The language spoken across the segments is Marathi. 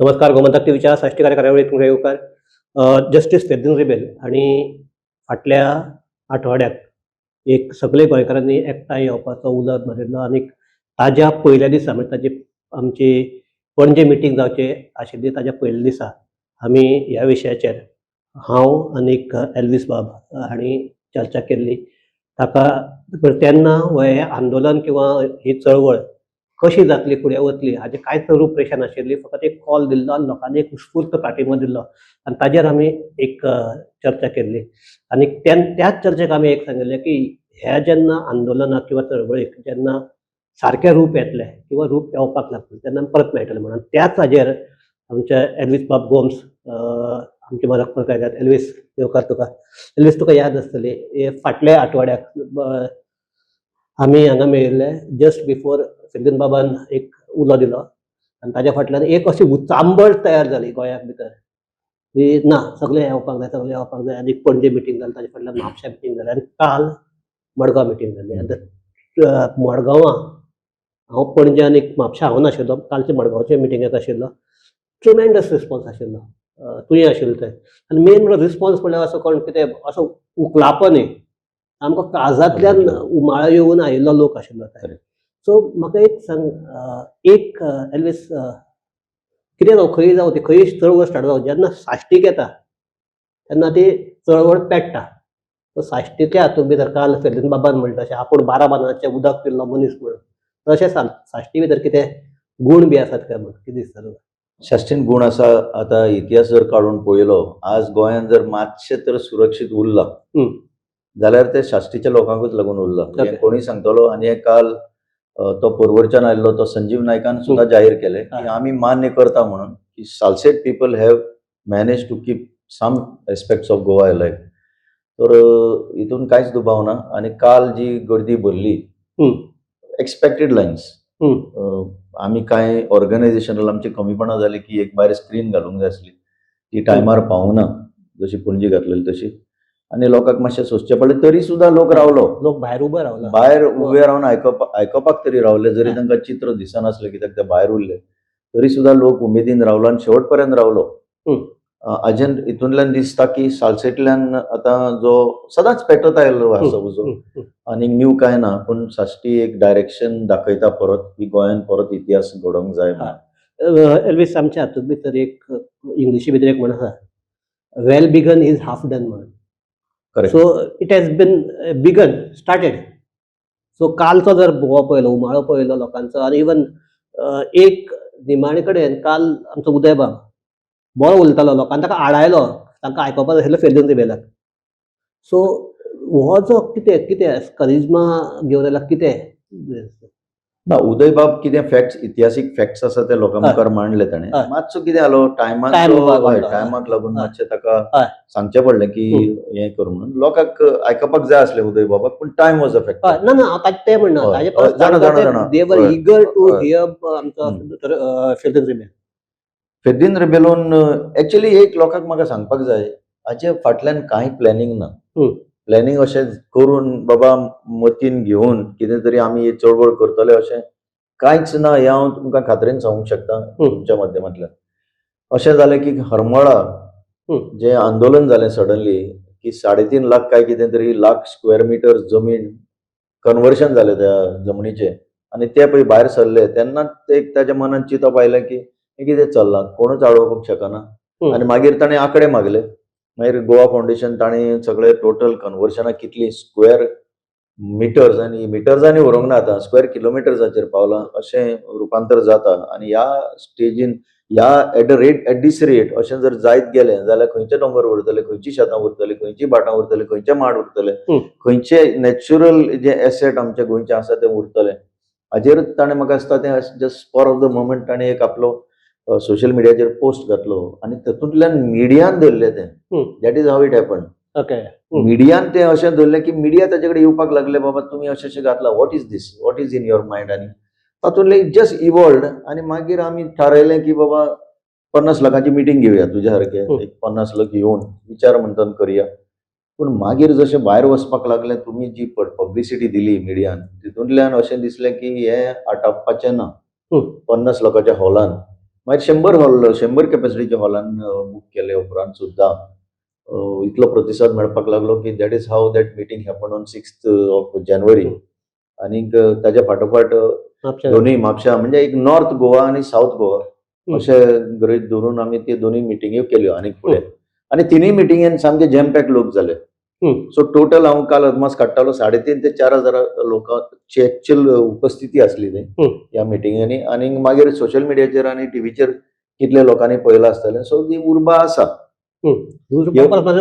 नमस्कार. गोमंतक टीव्हीच्या साष्टी कार्यावळीत तुमकां येवकार. जस्टीस फेर्दिन रिबेल हांणी फाटल्या आठवड्याक एक सगळे गोंयकारांनी एकठांय येवपाचो उलोद मारिल्लो आनी ताज्या पयल्या दिसा म्हणजे ताजी आमची पणजे मिटींग जावची आशिल्ली ताज्या पयल्या दिसा आमी ह्या विशयाचेर हांव आनीक एल्वीस बाब हांणी चर्चा केल्ली. ताका तेन्ना हे आंदोलन किंवा ही चळवळ कशी जातली, फुडें वतली हाजें कांयच रूपरेखा नाशिल्ली. फकत एक कॉल दिल्लो आनी लोकांनी एक उत्स्फूर्त पाठिंबो दिल्लो आनी ताजेर आमी एक चर्चा केल्ली. आनी त्याच चर्चेक आमी एक सांगिल्लें की ह्या जेन्ना आंदोलनाक किंवा चळवळीक जेन्ना सारकें रूप येतलें किंवा रूप येवपाक लागतलें तेन्ना परत मेळटलें म्हणून त्याच हाजेर आमचे एल्वीस बाब गोम्स आमचे मदत करतात. एल्वीस येवकार तुका. एल्वीस तुका याद आसतली हे फाटल्या आठवड्याक आमी हांगा मेळिल्ले जस्ट बिफोर फेर्दिन बाबान एक उलो दिलो आनी ताज्या फाटल्यान एक अशी उचांबळ तयार जाली गोंयाक भितर की ना सगळे येवपाक जाय आनी पणजे मिटींग जाली, ताज्या फाटल्यान म्हापश्यां मिटींग जाली आनी काल मडगांव मिटींग जाली. आतां मडगांवां हांव पणजे आनी म्हापश्यां हांव नाशिल्लो, कालचे मडगांवचे मिटींगेक आशिल्लो. ट्रिमेंडस रिस्पॉन्स आशिल्लो. तुयें आशिल्लो थंय आनी मेन म्हणल्यार रिस्पॉन्स म्हणल्यार असो कोण कितें असो उखलापो न्ही, आमकां काळजांतल्यान उमाळो येवन आयिल्लो लोक आशिल्लो थंय. सो म्हाका एक सांग, एक एल्वीस कितें जावं खंय जावं ती खंयी चळवळ स्टार्ट जावं जेन्ना साश्टीक येता तेन्ना ती चळवळ पेट्टा. सो साश्टीच्या हातूंत भितर काल फेर्दिन बाबान म्हणलें तशें आपूण 12 बांदाचें उदक पिल्लो मनीस म्हणून तशें साश्टी भितर कितें गूण बी आसात काय म्हणून कितें दिसता तुका? शाश्टीन गूण आसा. आतां इतिहास जर काडून पळयलो आज गोंयान जर मातशें तर सुरक्षीत उरलां जाल्यार ते शाश्टीच्या लोकांकूच लागून उरलां. हें कोणूय सांगतलो. आनी हे काल तो पर्वरच्यान आयिल्लो तो संजीव नायकान सुद्दां जाहीर केलें की आमी मान्य करता म्हणून की Salcete people have manage to keep some aspects of Goa alive. तर हितून कांयच दुबाव ना. आनी काल जी गर्दी भरली एक्सपेक्टेड लायन्स. आमी कांय ऑर्गनायझेशनल आमची कमीपणां जाली की एक भायर स्क्रीन घालूंक जाय आसली ती टायमार पावूंक ना जशी पणजी घातलेली तशी. आनी लोकांक मातशें सोंसचें पडलें तरी सुद्दां लोक रावलो. लोक भायर उबे रावला. भायर उबे रावन आयकपाक तरी रावले. जरी तांकां चित्र दिसनासलें कित्याक ते भायर उरले तरी सुद्दां लोक उमेदीन रावलो आनी शेवट पर्यंत रावलो. हाजें हितूंतल्यान दिसता की सालसेटल्यान आतां जो सदांच पेटत आयिल्लो आसा उजो आनी न्यू कांय ना, पूण साश्टी एक डायरेक्शन दाखयता परत की गोंयान परत इतिहास घडोवंक जाय म्हणून. एल्वीस आमच्या हातूंत भितर एक इंग्लिशी भितर एक म्हण आसा, well begun is half done म्हणून. So it has been begun started. So कालचो जर हो पळयलो उमाळो पळयलो लोकांचो आनी इवन एक निमाणे कडेन काल आमचो उदय बाब बरो उलयतालो, लोकांनी ताका आडायलो, तांकां आयकपाक जाय आशिल्लें फेर्दिन रिबेलाक. सो हो जो कितें करिज्मा घेवन आयला कितें ना, उदय बाब कितें फॅक्ट्स इतिहासीक फॅक्ट्स आसा ते लोकां मुखार मांडले ताणें. मातसो कितें जालो टायमाक लागून मातशें ताका सांगचें पडलें की हें कर म्हणून. लोकांक आयकपाक जाय आसलें उदय बाबाक, पूण टायम वॉज अ फॅक्टर. ना हांव तें म्हणना. दे वर ईगर टू हियर आमचो फेर्दिन रिबेल. फेर्दिन रिबेलोन एक्चुअली एक लोकांक म्हाका सांगपाक जाय हाचे फाटल्यान कांय प्लॅनिंग ना. प्लॅनिंग अशें करून बाबा मतीन घेवन कितें तरी आमी ही चळवळ करतले अशें कांयच ना. हें हांव तुमकां खात्रेन सांगूंक शकता तुमच्या माध्यमांतल्यान. अशें जालें की हरमळा जें आंदोलन जालें सडनली की 3.5 लाख काय कितें तरी लाख स्क्वेअर मिटर जमीन कन्वर्शन जालें त्या जमनीचें आनी ते पळय भायर सरले तेन्ना एक ताच्या मनांत चिंतप आयलें की हें कितें चल्लां, कोणूच आडोवपाक शकना. आनी मागीर ताणें आंकडे मागले. मागीर गोवा फावंडेशन ताणें सगळे टोटल कन्वर्शनाक कितली स्क्वेअर मिटर्स आनी मिटर्सांनी व्हरूंक ना, आतां स्क्वेअर किलोमिटर्साचेर पावलां अशें रुपांतर जाता. आनी ह्या स्टेजीन एट दीस रेट अशें जर जायत गेलें जाल्यार खंयचे दोंगर उरतले, खंयची शेतां उरतली, खंयची भाटां उरतली, खंयचे माड उरतले, खंयचे नॅचरल जे एसेट आमचे गोंयचे आसा ते उरतले. हाजेर ताणें म्हाका दिसता तें just spar of the moment ताणें एक आपलो सोशल मिडियाचेर पोस्ट घातलो आनी तातूंतल्यान मिडियान धरलें तें. That is how it happen. मिडियान तें अशें धरलें की मिडिया ताचे कडेन येवपाक लागले, बाबा तुमी अशें घातलां, what is this, what is in your mind. आनी तातूंतलें इट जस्ट इवॉल्वड आनी मागीर आमी थारायलें की बाबा 50 लाखाची मिटींग घेवया तुज्या सारकें एक 50 लाख येवन विचार मंथन करया. पूण मागीर जशें भायर वचपाक लागलें तुमी जी पब्लिसिटी दिली मिडियान तितूंतल्यान अशें दिसलें की हें आटापपाचें ना 50 लाखाच्या हॉलान. मागीर 100 कॅपॅसिटीच्या हॉलान बूक केले उपरांत सुद्दां इतलो प्रतिसाद मेळपाक लागलो की that is how that meeting happen on 6th of January. आनीक ताच्या फाटोफाट दोन्ही म्हापशा म्हणजे एक नॉर्थ गोवा आणि साऊथ गोवा अशे गृहीत धरून आमी ते दोन्ही मिटिंग्यो केल्यो आनीक फुडें. आनी तिनूय मिटिंगेन सामके जॅम पॅक लोक जाले. सो टोटल हांव काल अदमास काडटालो 3,500 ते 4,000 लोकांची एक्चुअल उपस्थिती आसली थंय ह्या मिटिंगांनी. आनी मागीर सोशल मिडियाचेर आनी टीव्हीचेर कितले लोकांनी पळयलां आसतलें. सो ती उर्बा आसा,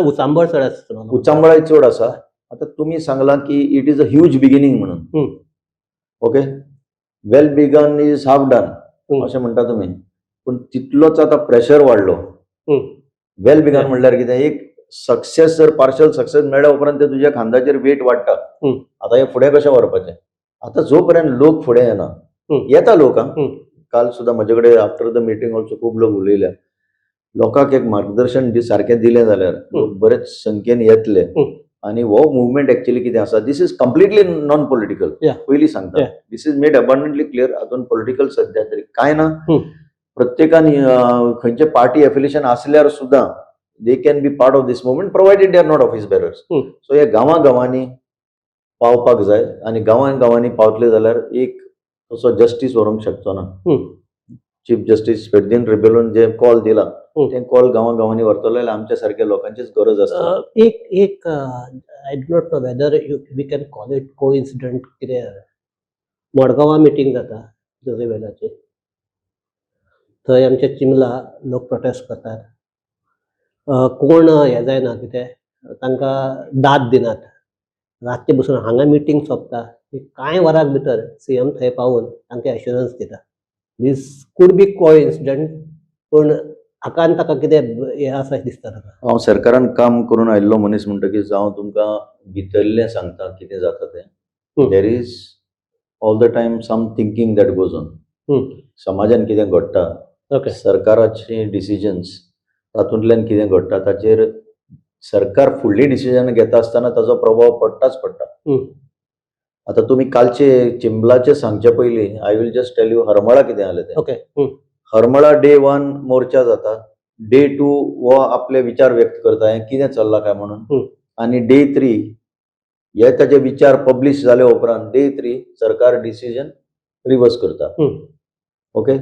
उचांबळ चड आसता. उचांबळाय चड आसा. आता तुम्ही सांगलां की it is a huge beginning म्हणून. Okay, well begun is half done अशें म्हणटा तुमी, पूण तितलोच आता प्रेशर वाडलो. वेल बिगन म्हणल्यार कितें, एक सक्सेस जर पार्शल सक्सेस मेळ्ळ्या उपरांत ते तुज्या खांद्याचेर वेट वाडटा. आता हे फुडें कशें व्हरपाचें. आता जो पर्यंत लोक फुडें येना, येता लोक. काल सुद्दां म्हजे कडेन आफ्टर द मिटींग ऑल्सो खूब लोक उलयल्या. लोकांक एक मार्गदर्शन सारकें दिलें जाल्यार लोक बरेच संख्येन येतले. आणि हो मुवमेंट एक्चुअली कितें आसा, this is completely non political. पयलीं सांगता, दिस इज मेड अबंडंटली क्लियर. हातून पॉलिटिकल सध्या तरी कांय ना. प्रत्येकान खंयचे पार्टी एफिलिएशन आसल्यार सुद्दां they can be part of this movement provided they are not office bearers. So हे गांवांनी पावपाक जाय. आनी गांवांनी पावतले जाल्यार एक तसो जस्टीस व्हरूंक शकचो ना. चीफ जस्टीस फेर्दिन रेबेलोन जे कॉल दिला ते कॉल गांवांनी व्हरतलो जाल्यार आमच्या सारख्या लोकांचीच गरज आसता. एक I do not know whether we can call it coincident. कितें मडगांवां मिटींग जाता रेबेलाची, थंय आमचे चिमला लोक प्रोटेस्ट करतात. कोण हें जायना, कितें तांकां दाद दिनात. रातचे बसून हांगा मिटींग सोंपता, कांय वरां भितर सीएम थंय पावून तांकां एश्युरन्स दिता. दीस कूड बी कोइन्सिडंट, पूण हाका आनी ताका कितें हें आसा दिसता ताका. हांव सरकारान काम करून आयिल्लो मनीस म्हणटकीच हांव तुमकां भितरलें सांगता कितें जाता तें. There is all the time some thinking that goes on. समाजान कितें घडटा, सरकाराचे डिसिजन्स तातूंतल्यान कितें घडटा ताचेर सरकार फुडली डिसिजन घेता आसतना ताचो प्रभाव पडटाच पडटा. आता तुम्ही कालचे चिंबलाचे सांगचे पयलीं I will just tell you हरमळा कितें जालें तें. हरमळा डे 1 मोर्चा जाता, डे 2 वो आपले विचार व्यक्त करता हें कितें चल्लां काय म्हणून, आनी डे 3 हे ताचे विचार पब्लीश जाले उपरांत डे 3 सरकार डिसिजन रिवर्स करता. ओके,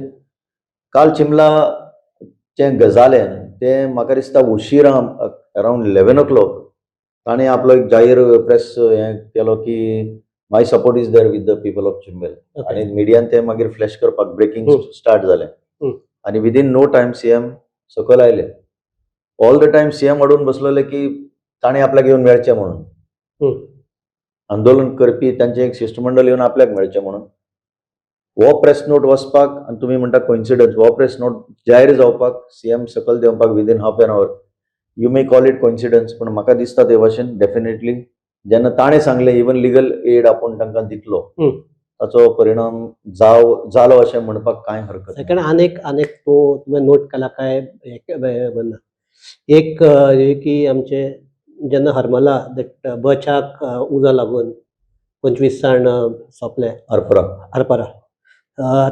काल चिंबलाचें गजालें तें म्हाका दिसता उशिरा अरावंड 11 o'clock ताणें आपलो एक जाहीर प्रेस हें केलो की my support is there with the people of Chimbel. आनी मिडियान तें मागीर फ्लॅश करपाक ब्रेकिंग स्टार्ट जालें. आनी विदीन नो टायम सीएम सकयल आयले. ऑल द टायम सीएम अडून बसलेले की ताणें आपल्याक येवन मेळचें म्हणून, आंदोलन करपी तांचें एक शिष्टमंडळ येवन आपल्याक मेळचें म्हणून. हो प्रेस नोट वचपाक आनी तुमी म्हणटा कोइन्सिडन्स, हो प्रेस नोट जाहीर जावपाक सीएम सकयल देवपाक within half an hour. You may call it coincidence, पूण म्हाका दिसता ते भाशेन डेफिनेटली जेन्ना ताणें सांगलें इवन लिगल एड आपूण तांकां दितलो ताचो परिणाम जालो अशें म्हणपाक कांय हरकत ना. सेकंड आनीक तुवें नोट केला काय एक की आमचे जेन्ना हरमला बचाक उजो लागून 25 जाण सोंपले हरपरा,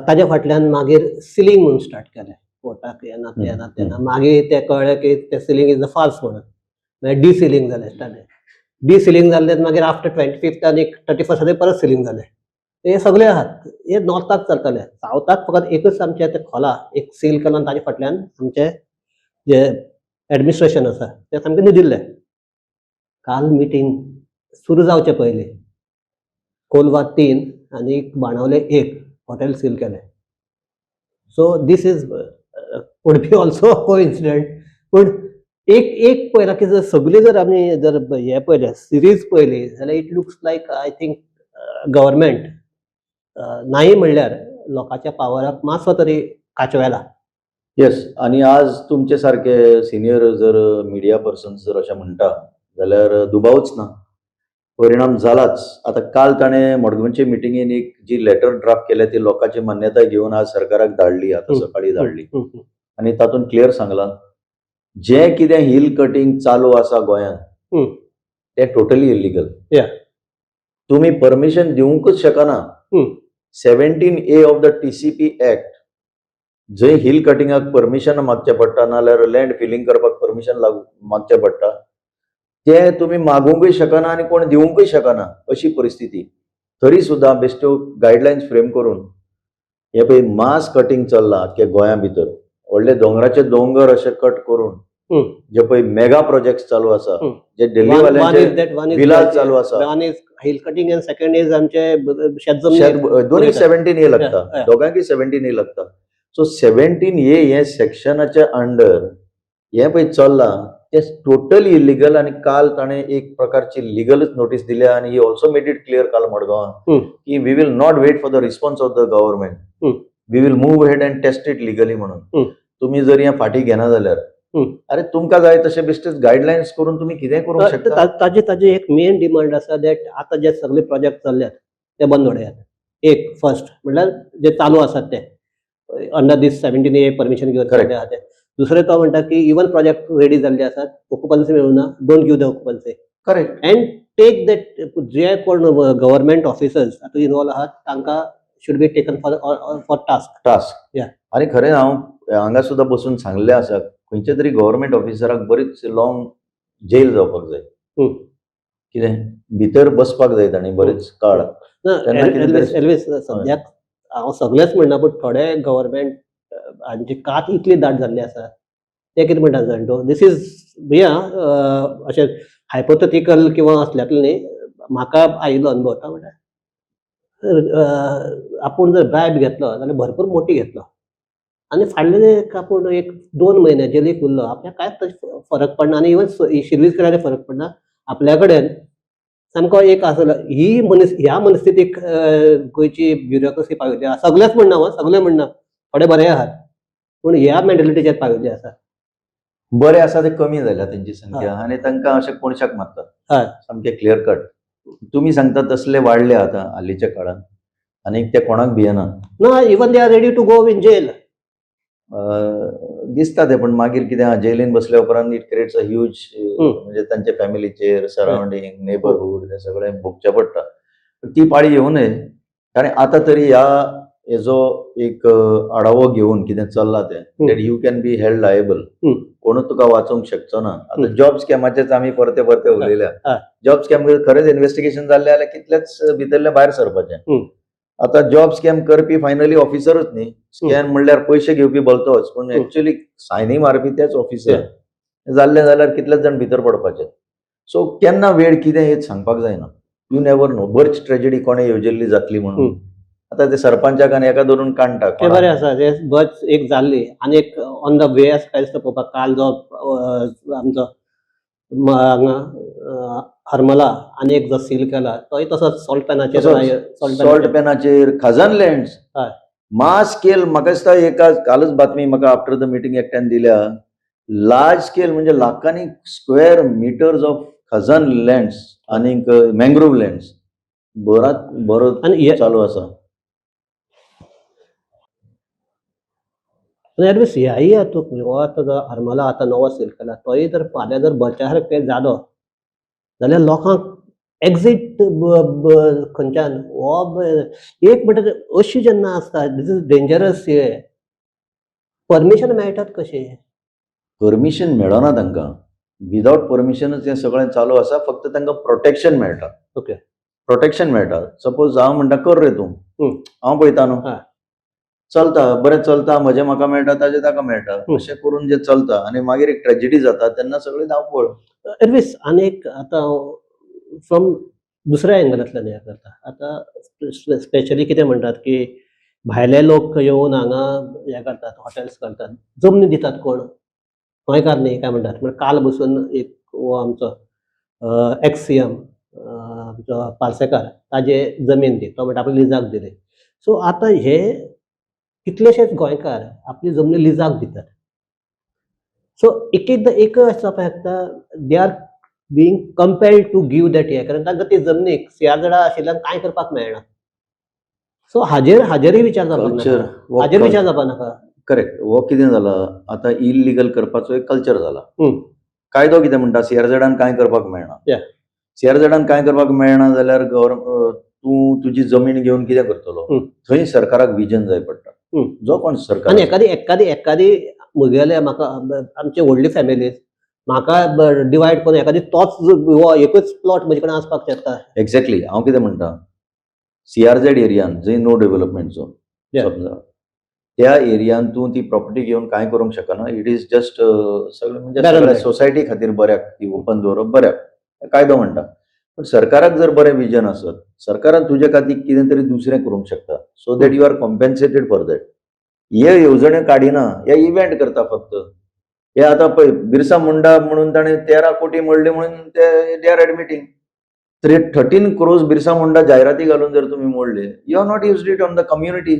ताज्या फाटल्यान मागीर सिलींग म्हणून स्टार्ट केलें. कोर्टाक येना मागीर तें कळ्ळें की तें सिलींग इज द फाल्स म्हणून, मागीर डिसिलींग जालें स्टार्ट. डिसिलींग जाल्लें मागीर आफ्टर 25th आनी 31st परत सिलींग जालें. हे सगळे आहात, हे नॉर्थाक चलतले. सावथाक फकत एकच आमचें तें खोला एक सील केलो आनी ताजे फाटल्यान आमचें जे एडमिनिस्ट्रेशन आसा तें सामकें न्हिदिल्लें. काल मिटींग सुरू जावचे पयलीं कोलवा 3 आनी बाणावले 1 हॉटेल सील केलें. So this is would be also coincident. पूण एक पळयला की जर सगळी जर आमी जर हे पळयलें सिरीज पळयली जाल्यार it looks like I think government नाही म्हणल्यार लोकांच्या पावराक मातसो तरी कांचवेला. येस, आनी आज तुमचे सारके सिनियर जर मिडिया पर्सन्स जर अशें म्हणटा जाल्यार दुबावच ना, परिणाम जालाच. आता काल ताणें मडगांवचे मिटिंगेन एक जी लेटर ड्राफ्ट केल्या ती लोकांची मान्यताय घेवन आज सरकाराक धाडली, आतां सकाळी धाडली. आनी तातूंत क्लियर सांगलां जें कितें हिल कटिंग चालू आसा गोंयांत तें टोटली इलिगल. तुमी परमिशन दिवंकच शकना. 17A of the TCP act जंय हिल कटिंगाक परमिशन मागचें पडटा नाल्यार लँड फिलिंग करपाक परमिशन मागचें पडटा ते तुम्ही मागूंकय शकना आणि कोण दिवंकय शकना अशी परिस्थिती. तरी सुद्धा बेश्टो गायडलायन्स फ्रेम करून हे पळय मास कटिंग चल्लां अख्ख्या गोंया भितर. व्हडले दोंगराचे दोंगर अशे कट करून जे पळय मेगा प्रोजेक्ट चालू आसा, जे दिल्लीवाल्यांचे विलास चालू आसा, hill cutting end second is आमचे शेत जमनी दोन्ही 17A लागता, दोगांकी 17A लागता. सो 17A हे सेक्शनाच्या अंडर हे पळय चल्लां ते टोटली इलिगल आणि काल ताणें एक प्रकारची लिगलच नोटीस दिल्या आणि he also made it clear काल मडगांवां की we will not wait for the response of the government, we will move ahead and test it legally म्हणून. तुम्ही जर हे फाटी घेना जाल्यार अरे तुमकां जाय तशे बेश्टेच गायडलायन्स करून तुम्ही कितें करूंक शकता. ताजे एक मेन डिमांड आसा दॅट आतां जे सगळे प्रोजेक्ट चल्ल्यात ते बंद उडयात. एक फर्स्ट म्हणल्यार जे चालू आसात ते अंडर दीस 17A परमिशन घेवन Correct. आहा ते. दुसरे तो म्हणटा की इवन प्रोजेक्ट रेडी जाल्ले आसात, ऑक्युपन्सी मेळूना, don't give the occupancy correct. And take that जे कोण गव्हर्नमेंट ऑफिसर्स तातूंत इन्वॉल्व आहात तांकां should be taken for task. Yeah. आणि खरें हांव हांगा सुद्धा बसून सांगलें आसा खंयच्या तरी गव्हर्नमेंट ऑफिसराक बरीच लॉंग जेल जावपाक जाय. कितें भितर बसपाक जाय तांणी बरेच काळ. एल्वीस सद्याक हांव सगळेच म्हणना पूण थोडे गव्हर्नमेंट हांची कात इतली दाट जाल्ली आसा ते कितें म्हणटा जाणटो दीस इज अशें हायपोथेटिकल किंवा असल्यातलें न्ही, म्हाका आयिल्लो अनुभव तो म्हणल्यार आपूण जर ब्रायब घेतलो जाल्यार भरपूर मोठी घेतलो आनी फाटले आपूण एक 2 म्हयने जेलीक उरलो, आपल्याक कांयच फरक पडना आनी इवन शिर्लीस केल्यार फरक पडना. आपल्या कडेन सामको एक आसलो ह्या मनस्थितीक गोंयची ब्युरोक्रेसी पाविल्ली आसा. सगळेच म्हणना हांव, सगळे म्हणना, थोडे बरे आहात पूण ह्या मेंटेलिटीचेर पाविल्ली आसा. बरे आसा ते कमी जाल्या तेंची संख्या आनी तांकां अशें कोणशाक मारतात. सामकें क्लियर कट. तुमी सांगता तसले वाडले आतां हालींच्या काळान आनी ते कोणाक भियेना. ना, even they are ready to go in jail. दिसता ते पण मागीर कितें आहा जेलीन बसल्या उपरांत इट क्रिएट्स अ ह्यूज म्हणजे तांचे फॅमिलीचेर सरावंडींग नेबरहूड हे सगळें भोगचें पडटा. ती पाळी येवं नये कारण आतां तरी हेजो एक आढावो घेवन कितें चल्लां तें that you can be held liable. कोणूच तुका वाचोवंक शकचो ना. आतां जॉब स्कॅमाचेच आमी परते उलयल्या. जॉब स्कॅम खरेंच इन्व्हेस्टिगेशन जाल्लें जाल्यार कितलेच भितरले भायर सरपाचें. आता जॉब स्कॅम करपी फायनली ऑफिसरच न्ही. स्कॅम म्हणल्यार पयशे घेवपी भलतोच पण एक्चुअली सायनी मारपी तेच ऑफिसर जाल्ले जाल्यार कितलेच जाण भितर पडपाचे. सो केन्ना वेळ कितें हें सांगपाक जायना. You never know. Birch tragedy कोणे येवजिल्ली जातली म्हणून आतां ते सरपंचाक आनी एका धरून काडटा. ते बरें आसा ते बर्च एक जाल्ली आनी एक ऑन द वे आसा दिसता पळोवपाक. काल जो आमचो हरमला आनी एक जो सील केला तोय तसोच सॉल्ट पॅनाचेर खजान लँड्स मास स्केल. म्हाका दिसता एका कालच बातमी म्हाका आफ्टर द मिटींग एकट्यान दिल्या. लार्ज स्केल म्हणजे लाखांनी square metres of khazan lands आनीक मँग्रोव लँड्स बरो चालू आसा. ह्याही हातूंत हो आतां जो हरमला आतां नवो सील केला तोय जर फाल्यां जर बचार जालो जाल्यार लोकांक एक्झीट खंयच्यान हो एक म्हणटा अशी जेन्ना आसता दीस इज डेंजरस. हे परमिशन मेळटात कशें? परमिशन मेळना तांकां. विदाउट परमिशनच हें सगळें चालू आसा. फक्त तांकां प्रोटेक्शन मेळटा. ओके, प्रोटेक्शन मेळटा. सपोज हांव म्हणटा कर रे तूं, हांव पळयता न्हू चलता बरें चलता, म्हजें म्हाका मेळटा ताजें ताका मेळटा अशें करून जें चलता आनी मागीर एक ट्रेजेडी जाता तेन्ना सगळें धांवपळ. एरवीस आनीक आतां फ्रॉम दुसऱ्या एंगलांतल्यान हें करता. आतां स्पेशली कितें म्हणटात की भायले लोक येवन हांगा हें करतात, हॉटेल्स करतात, जमनी दितात कोण? गोंयकार न्ही, काय म्हणटात म्हणजे काल बसून एक हो आमचो एक्स CM आमचो पार्सेकार ताजे जमीन दी तो म्हणटा आपल्या लिजाक दिली. सो आतां हे कितलेशेच गोंयकार आपली जमनी लिजाक दितात. सो एकदा एक जावपाक शकता they are being compelled to give that हे कारण तांकां ती जमनीक सियाजडा आशिल्ल्यान कांय करपाक मेळना. सो हाजेरय विचार जावपाक नाका. करेक्ट. हो कितें जाला आतां इलिगल करपाचो एक कल्चर जाला. कायदो कितें म्हणटा सीआरझेडान कांय करपाक मेळना. सीआरझेडान कांय करपाक मेळना जाल्यार तूं तुजी जमीन घेवन कितें करतलो? थंय सरकाराक विजन जाय पडटा. जो कोण सरकार आणि एखादी म्हगेले म्हाका आमचे व्हडली फॅमिली म्हाका डिवायड करून एखादी तोच एकच प्लॉट म्हजे कडेन आसपाक शकता. एक्झॅक्टली हांव कितें म्हणटा CRZ एरियान जंय नो डेव्हलपमेंट झोन समजा त्या एरियान तूं ती प्रॉपर्टी घेवन कांय करूंक शकना. इट इज जस्ट सगळें म्हणजे सगळ्या सोसायटी खातीर बऱ्याक ती ओपन दवरप बऱ्याक कायदो म्हणटा. पण सरकाराक जर बरें विजन आसत सरकारान तुजे खातीर कितें तरी दुसरें करूंक शकता so that you are compensated for that. हे येवजण्यो काडिना हे इव्हेंट करता फक्त. हे आतां पळय बिरसा मुंडा म्हणून ताणें 13 कोटी मोडले म्हणून they are admitting 13 crores Birsa Munda जायराती घालून जर तुम्ही मोडले you are not used it on the community.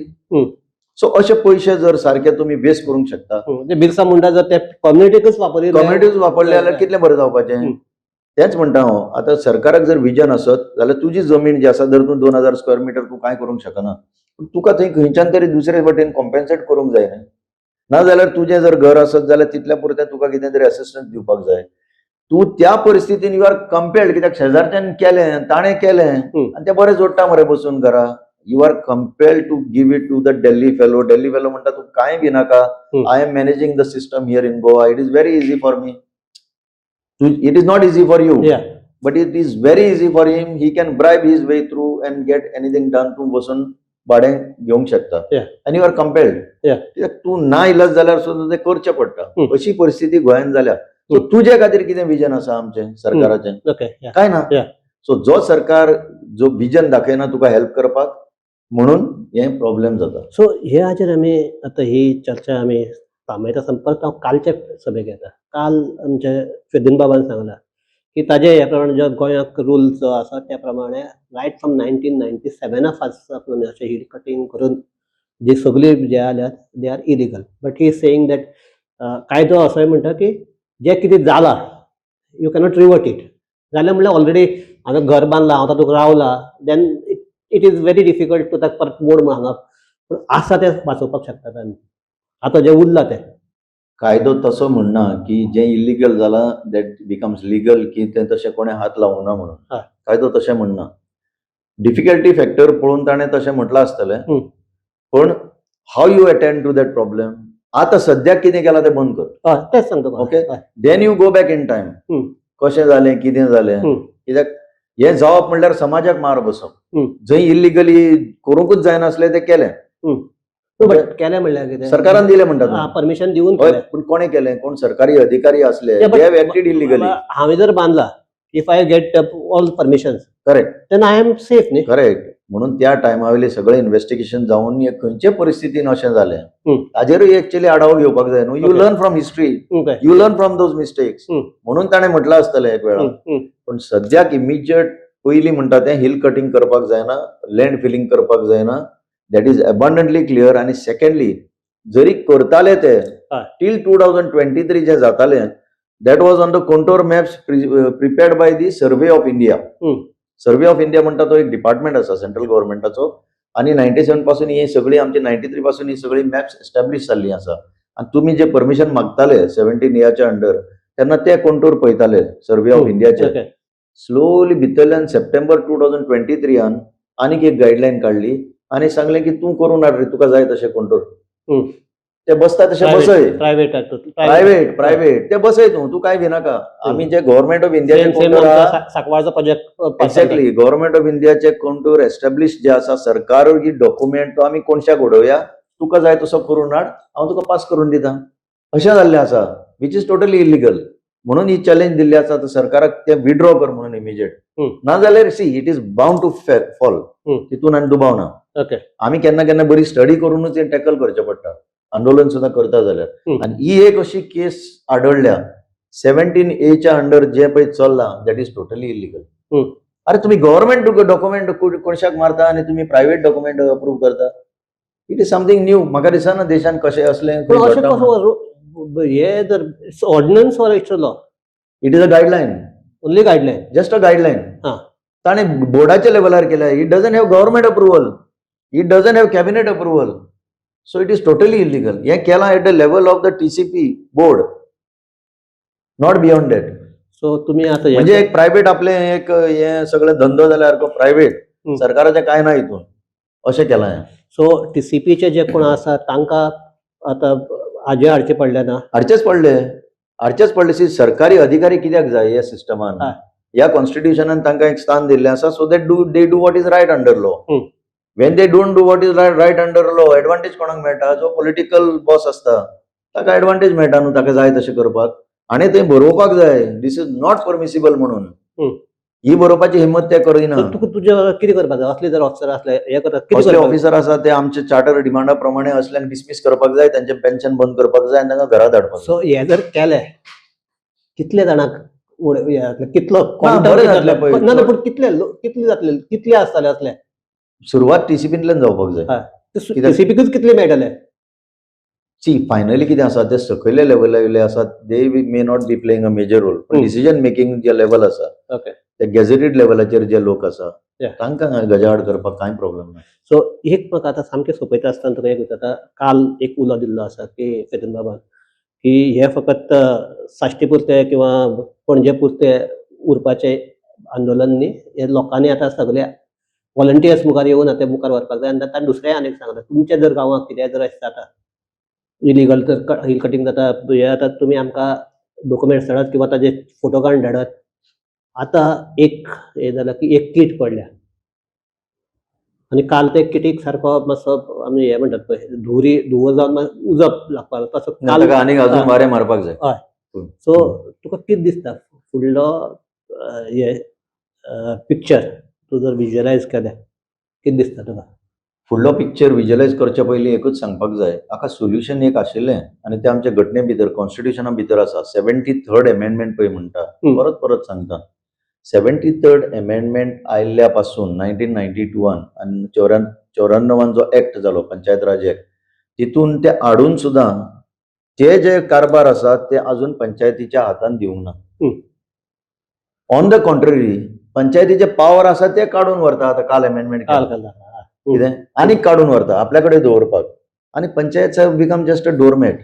So अशे पयशे जर सारखे तुम्ही वेस्ट करूंक शकता. बिरसा मुंडा जर ते कम्युनिटीकच वापरले जाल्यार कितलें बरें जावपाचें. तेंच म्हणटा हांव आतां सरकाराक जर विजन आसत जाल्यार तुजी जमीन जी आसा जर तूं 2000 स्क्वेअर मिटर तूं कांय करूंक शकना पूण तुका थंय खंयच्यान तरी दुसरे वटेन कॉम्पेन्सेट करूंक जाय न्ही. नाजाल्यार तुजें जर घर आसत जाल्यार तितल्या पुरतें तुका कितें तरी असिस्टन्स दिवपाक जाय. तूं त्या परिस्थितीन यू आर कंपेल्ड कित्याक शेजारच्यान केलें ताणें केलें आनी तें बरें जोडटा मरे बसून घरा. You are compelled to give it to the Delhi fellow म्हणटा तूं कांय भिनाका. I am managing the system here in Goa. It is very easy for me. It is not easy for you but it is very easy for him. He can bribe his way through and get anything done. तूं बसून भाडें घेवंक शकता आनी यू आर कंपेल्ड. कित्याक तूं ना इलाज जाल्यार सुद्दां तें करचें पडटा. अशी परिस्थिती गोंयांत जाल्या. सो तुजे खातीर कितें विजन आसा आमचें सरकाराचें काय ना. सो जो सरकार जो विजन दाखयना तुका हेल्प करपाक म्हणून हे प्रॉब्लेम जाता. सो हे हाचेर आमी आतां ही चर्चा आमी थांबयता आसतना परत हांव कालच्या सभेक येता. काल आमचे फेद्रीन बाबान सांगला की ताजे ह्या प्रमाणे जो गोंयाक रूल जो आसा त्या प्रमाणे रायट फ्रॉम 1997 पासून अशें हिल कटींग करून जी सगळी जे आल्यात they are illegal. But he is saying that कायदो असोय म्हणटा की जें कितें जालां यू कॅनॉट रिवर्ट इट. जालें म्हणल्यार ऑलरेडी हांवें घर बांदलां हांव तातूंत रावलां then it is very difficult to ताका परत मोड म्हणून हांगप. पूण आसा तें वाचोवपाक शकतात आमी. आतां जें उरलां तें कायदो तसो म्हणना की जें इलिगल जालां दॅट बिकम्स लिगल की तें तशें कोणें हात लावूं ना म्हणून. कायदो तशें म्हणना. डिफिकल्टी फॅक्टर पळोवन ताणें तशें म्हटलां आसतलें पण how you attend to that problem. आतां सद्याक कितें केलां तें बंद कर. तेच सांगता. Okay then you go back in time. कशें जालें कितें जालें कित्याक हें जावप म्हणल्यार समाजाक मार बसप. जंय इलिगली करूंकूच जायनासलें तें केलें. केलें म्हणल्यार कितें सरकारान दिलें म्हणटा परमिशन दिवन. पूण कोणें केलें कोण सरकारी अधिकारी असले दे हॅव एक्टेड इलिगली. हांवें जर बांदला if I get all permissions correct then I am safe न्ही. करेक्ट. म्हणून त्या टायमा वयलें सगळें इन्व्हेस्टिगेशन जावन हे खंयचे परिस्थितीन अशें जालें ताजेरूय एक्चुअली आढावो घेवपाक जाय न्हू. You learn from history. You learn from those mistakes. म्हणून ताणें म्हटलं आसतलें एक वेळा. पण सद्याक इमिजिएट पयलीं म्हणटा तें हिल कटींग करपाक जायना लँड फिलिंग करपाक जायना. That is abundantly clear. आनी सेकंडली जरी करताले ते टील 2023 जें जातालें that was on the contour maps prepared by the survey of India. Survey of India म्हणटा तो एक डिपार्टमेंट आसा सेंट्रल गव्हर्मेंटाचो. आनी 97 पासून ही सगळी आमची 93 पासून ही सगळी मॅप्स एस्टॅब्लिश जाल्लीं आसा. आनी तुमी जे परमिशन मागताले 17 इयराच्या अंडर तेन्ना ते कंटोर पळयताले सर्वे ऑफ इंडियाचे. स्लोली भितरल्यान सप्टेंबर 2023 आनीक एक गायडलायन काडली आनी सांगलें की तूं करूं ना रे तुका जाय तशें कंटोर. ते बसता तशें बसय. प्रायव्हेट ते बसय तूं कांय भिनाका. आमी जे गव्हर्मेंट ऑफ इंडियाचे एक्झॅक्टली गव्हर्मेंट ऑफ इंडियाचे कंटूर एस्टॅब्लिश जे आसा सरकार ही डॉक्युमेंट तो आमी कोणशाक उडोवया तुका जाय तसो करून हाड हांव तुका पास करून दितां. अशें जाल्लें आसा वीच इज टोटली इलिगल. म्हणून ही चॅलेंज दिल्ली आसा तर सरकाराक ते विड्रॉ कर म्हणून इमिजिएट. नाजाल्यार see it is bound to fall. तितून आनी दुबाव ना. आमी केन्ना केन्ना बरी स्टडी करूनच हें टॅकल करचें पडटा आंदोलन सुद्दां करता जाल्यार. आनी ही एक अशी केस आढळल्या 17A अंडर जे पळय चल्लां दॅट इज टोटली इलिगल. अरे तुम्ही गव्हर्मेंट डॉक्युमेंट कोणशाक मारता आनी तुम्ही प्रायव्हेट डॉक्युमेंट अप्रूव्ह करता. It is something new. म्हाका दिसना देशान कशें असलें हे जर ordnance or it's law. It is a guideline. Only guideline. Just a guideline. ताणें बोर्डाच्या लेवलार केल्या. It doesn't have government approval. It doesn't have cabinet approval. So it is totally illegal. हें केलां at the level of the TCP board not beyond that. So तुमी आतां म्हणजे एक प्रायव्हेट आपलें एक हें सगळें धंदो जाल्यार प्रायव्हेट सरकाराचें कांय ना हितून. अशें केलां हांवें. सो TCPचे जे कोण आसा तांकां आतां हाजे हाडचे पडले ना. हाडचेच पडले सी सरकारी अधिकारी कित्याक जाय ह्या सिस्टमान. हय. ह्या कॉन्स्टिट्युशनान तांकां एक स्थान दिल्लें आसा so that they do what is right under law. When they don't do what is right under law advantage कोणाक मेळटा, जो पॉलिटिकल बॉस आसता ताका एडवांटेज मेळटा न्हू ताका जाय तशें करपाक. आणि थंय बरोवपाक जाय दिस इज नॉट परमिसिबल म्हणून. ही बरोवपाची हिंमत ते करिना. तुका तुजें कितें करपाक जाय, असले जर ऑफिसर असले हे करतात कितें असले करपाक ऑफिसर आसा ते आमचे चार्टर डिमांडा प्रमाणे असल्यांक डिसमीस करपाक जाय, तांचे पेन्शन बंद करपाक जाय आनी तांकां घरा धाडपाक जाय. सो हे जर केले कितले जाणांक हे जातले, कितलो बरें जातलें पळय. ना ना, पूण कितले जातले, कितले आसतले असले? सुरवात TCPंतल्यान जावपाक जाय. कित्याक- TCPकूच कितले मेळटले? सी फायनली कितें आसा ते सकयल्या लेवलावयले आसात they may not be playing a major role, पण डिसिजन मेकिंग जे लेवल आसा ओके. ते गॅझेटेड लेवलाचेर जे लोक आसा Yeah. तांकां गजाआड करपाक कांय प्रॉब्लेम ना. सो एक म्हाका आतां सामकें सोंपयता आसतना तुका एक विचारता. काल एक उलो दिल्लो आसा की फेदन बाबान की हे फकत साश्टी पुरते किंवा पणजे पुरते उरपाचे आंदोलन न्ही, हे लोकांनी आतां सगळे व्हॉलंटियर्स मुखार येवन आतां मुखार व्हरपाक जाय. आनी तांणी दुसरें आनीक सांगलां, तुमच्या जर गांवांत कितेंय जर अशें जाता, इलिगल जर हिल कटींग जाता, हे जाता, तुमी आमकां डॉक्युमेंट्स धाडात किंवा ताजे फोटो काडून धाडात. आतां एक हे जालां की एक कीट पडल्या आनी काल ते किटीक सारको मातसो आमी हे म्हणटात पळय धुवो जावन उजप लागपाक लागलो तसो काल. ताका आनीक अजून वारें मारपाक जाय. सो तुका कितें दिसता फुडलो हे पिक्चर तूं जर विज्युअलायज केलें कितें दिसता तुका? फुडलो पिक्चर विज्युअलायज करचे पयलीं एकूच सांगपाक जाय, हाका सोल्युशन एक आशिल्लें आनी तें आमच्या घटने भितर कॉन्स्टिट्युशना भितर आसा. 73rd अमेंडमेंट पळय म्हणटा, परत परत सांगता. 73rd अमेंडमेंट आयिल्ल्या पासून 1992 आनी 94 जो एक्ट जालो पंचायत राज एक्ट, तितून ते हाडून सुद्दां ते जे कारभार आसा ते अजून पंचायतीच्या हातान दिवंक ना. ऑन द कॉन्ट्ररी पंचायतीचे पावर आसा ते काडून व्हरता. आतां काल अमेंडमेंट कितें आनीक काडून व्हरता आपल्या कडेन दवरपाक, आनी panchayat become just a doormat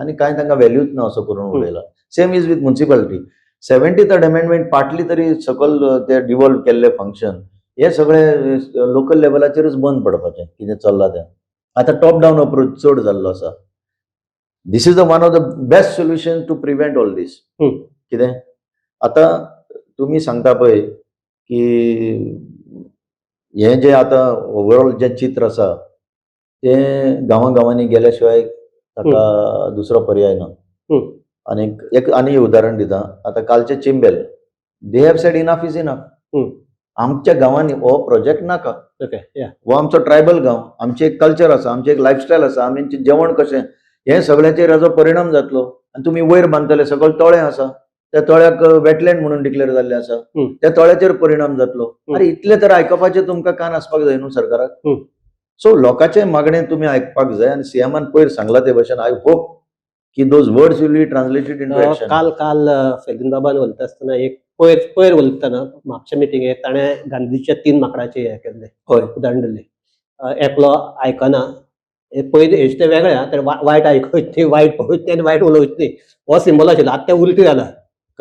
आनी कांय तांकां व्हॅल्यूच ना असो करून उडयला. Same is with municipality. 73rd amendment partly तरी सकल ते डिवॉल्व केल्ले फंक्शन हे सगळे लोकल लेवलाचेरच बंद पडपाचें कितें चल्लां तें. आतां टॉप डावन अप्रोच चड जाल्लो आसा. This is the one of the best solution to prevent all these. कितें आतां तुमी सांगता पळय की हे जे आतां ओवरऑल जे चित्र आसा तें गांवांनी गेल्या शिवाय ताका दुसरो पर्याय ना. आनी उदाहरण दिता. आतां कालचे Chimbel they have said enough is enough. आमच्या गांवांनी हो प्रोजेक्ट नाका. हो आमचो ट्रायबल गांव, आमचें एक कल्चर आसा, आमचें एक लायफस्टायल आसा, आमचें जेवण कशें हे सगळ्याचेर हाजो परिणाम जातलो. आनी तुमी वयर बांदतले, सकयल तळें आसा, त्या तळ्याक वेटलँड म्हणून डिक्लेअर जाल्लें आसा, त्या तळ्याचेर परिणाम जातलो. अरे इतले तर आयकपाचें तुमकां कान आसपाक जाय न्हू सरकाराक. सो लोकांचें मागणें तुमी आयकपाक जाय आनी सीएमान पयर सांगलां ते भशेन आय होप की those words will be translated into action. काल फेदन बाबान उलयता आसतना एक पयर उलयतना म्हापशा मिटिंगेक ताणें गांधीच्या 3 माकडाचें हें केल्लें, उदाहरण दिल्लें. एकलो आयकना, पयलीं हेजे ते वेगळे आहा, वायट आयकूच न्ही, वायट पळोवच न्ही आनी वायट उलोवच न्ही हो सिंबल आशिल्लो. आतां तें उलटें जालां.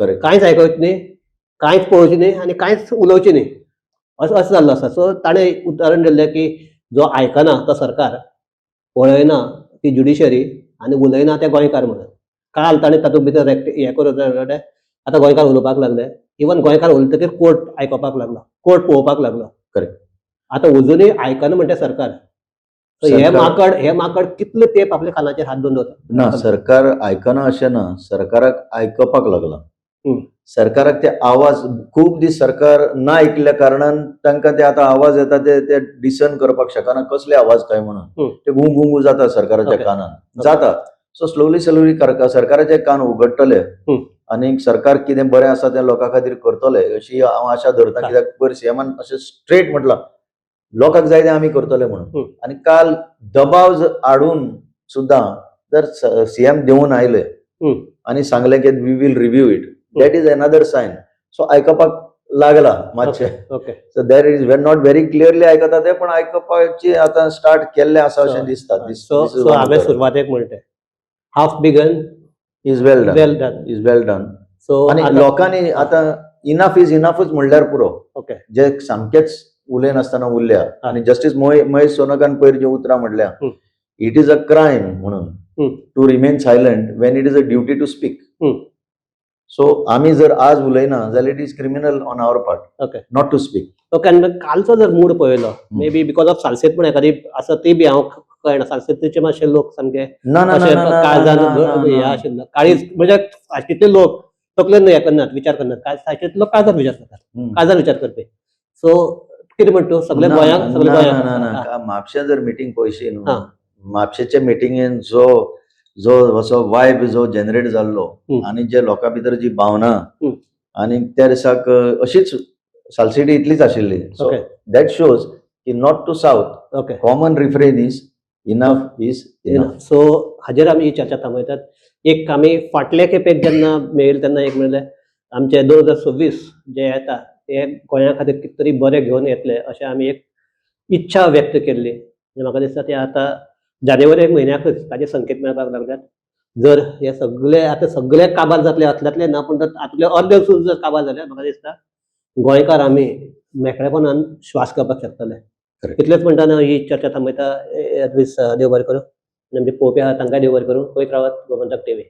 कांयच आयकूच न्ही, कांयच पळोवचें न्ही आनी कांयच उलोवचें न्ही असो जाल्लो आसा. सो ताणें उदाहरण दिल्लें की जो आयकना तो सरकार, पळयना ती ज्युडिशरी आनी उलयना ते गोंयकार म्हणून. काल ताणें तातूंत भितर हें करून आतां गोंयकार उलोवपाक लागले. इवन गोंयकार उलयतकीर कोर्ट आयकपाक लागलो, कोर्ट पळोवपाक लागलो. आतां अजुनूय आयकना म्हणटा सरकार. हे माकड कितले तेंप आपल्या कानाचेर हात दवरून दवरता? ना, सरकार आयकना अशें ना, सरकाराक आयकपाक लागला. सरकाराक ते आवाज खूब दीस सरकार ना आयकल्या कारणान तांकां ते आतां आवाज येता ते डिसन करपाक शकना कसले आवाज काय म्हणून. ते गुंगू जाता सरकाराच्या कानान जाता. सो स्लोली सरकाराचे कान उगडटले आनी सरकार कितें बरें आसा तें लोकां खातीर करतले अशी हांव आशा धरतां. कित्याक पयर सीएमान अशें स्ट्रेट म्हटलां लोकांक जाय तें आमी करतले म्हणून. आनी काल दबाव हाडून सुद्दां जर सीएम देंवन आयले आनी सांगलें की we will review it, that is another sign. So आयकपाक लागला मातशें. So that is not very clearly आयकता ते, पण आयकपाची आतां स्टार्ट केल्लें आसा अशें दिसता. सो हांवें सुरवातेक म्हणलें half begun is well done. So आनी लोकांनी आतां इनफ इज इनफूच म्हणल्यार पुरो. जे सामकेच उलयनासतना उरल्या आणि जस्टिस महेश सोनकान पयर जी उतरां म्हणल्या इट इज अ क्रायम म्हणून to remain silent when it is a duty to speak. So आम्ही जर आज उलयना जाल्यार it is criminal on our part okay not to speak. Okay आनी कालचो जर मूड पळयलो may be because of Salcete पण एखादी आसा ती बी हांव कळना सालसेतीचे मातशे लोक सामके ना ना ना अशे ना ना काळजान ना ना हें ना. आशिल्लो काळीज म्हणजे साश्टीतले लोक तकलेन हें करनात विचार करनात काय साश्टीतले लोक काळजान विचार करतात काळजान विचार करपी. सो कितें म्हणटा तूं सगळे ना, गोंयांक ना, सगळे ना, गोंयांक ना, ना, आसा. का म्हापश्या जर मिटींग पळयशी न्हू हां. म्हापशेच्या मिटिंगेन जो जो असो वायब जो जनरेट जाल्लो आनी जे लोकां भितर जी भावना आनी त्या दिसाक अशीच सालसिटी इतलीच आशिल्ली. सो ओके दॅट शोज की not to south okay common refrain is enough is enough. So हाजेर आमी ही चर्चा थांबयतात. एक आमी फाटल्या खेपेक जेन्ना मेळिल्ले तेन्ना एक म्हणलें आमचे 2026 जे येता ते गोंया खातीर कितें तरी बरें घेवन येतले अशें आमी एक इच्छा व्यक्त केल्ली. आनी म्हाका दिसता ते आतां जानेवारी म्हयन्याकच ताजे संकेत मेळपाक लागल्यात. जर हे सगळे आतां सगळे काबार जातले हातल्यातले ना पूण हातूंतले अर्दे सुद्दां जर काबार जाले म्हाका दिसता गोंयकार आमी मेकळेपणान श्वास घेवपाक शकतले. इतलेंच म्हणटाना ही चर्चा थांबयता. देव बरें करूं. आनी आमचे पळोवपी आहा तांकांय देव बरें करूं. पळयत रावात गोमंतक टीव्ही.